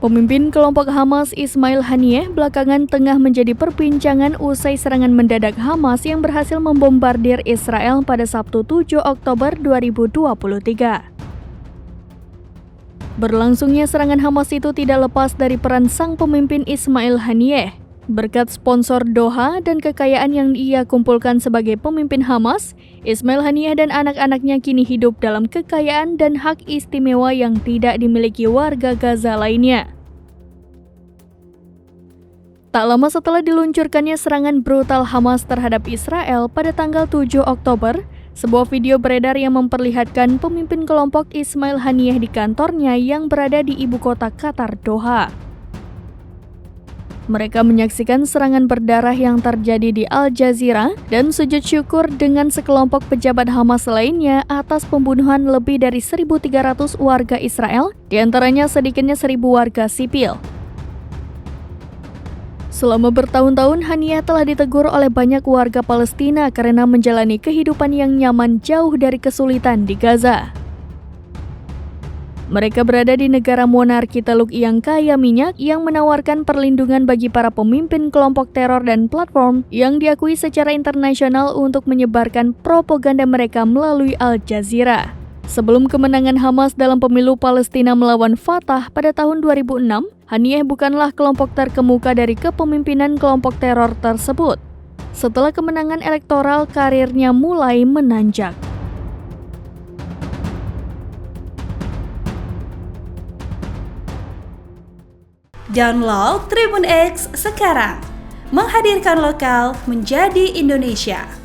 Pemimpin kelompok Hamas Ismail Haniyeh belakangan tengah menjadi perbincangan usai serangan mendadak Hamas yang berhasil membombardir Israel pada Sabtu 7 Oktober 2023. Berlangsungnya serangan Hamas itu tidak lepas dari peran sang pemimpin Ismail Haniyeh. Berkat sponsor Doha dan kekayaan yang ia kumpulkan sebagai pemimpin Hamas, Ismail Haniyeh dan anak-anaknya kini hidup dalam kekayaan dan hak istimewa yang tidak dimiliki warga Gaza lainnya. Tak lama setelah diluncurkannya serangan brutal Hamas terhadap Israel pada tanggal 7 Oktober, sebuah video beredar yang memperlihatkan pemimpin kelompok Ismail Haniyeh di kantornya yang berada di ibu kota Qatar, Doha. Mereka menyaksikan serangan berdarah yang terjadi di Al Jazeera dan sujud syukur dengan sekelompok pejabat Hamas lainnya atas pembunuhan lebih dari 1.300 warga Israel, diantaranya sedikitnya 1.000 warga sipil. Selama bertahun-tahun, Haniyeh telah ditegur oleh banyak warga Palestina karena menjalani kehidupan yang nyaman jauh dari kesulitan di Gaza. Mereka berada di negara monarki Teluk yang kaya minyak yang menawarkan perlindungan bagi para pemimpin kelompok teror dan platform yang diakui secara internasional untuk menyebarkan propaganda mereka melalui Al Jazeera. Sebelum kemenangan Hamas dalam pemilu Palestina melawan Fatah pada tahun 2006, Haniyeh bukanlah kelompok terkemuka dari kepemimpinan kelompok teror tersebut. Setelah kemenangan elektoral, karirnya mulai menanjak. Download Tribun X sekarang, menghadirkan lokal menjadi Indonesia.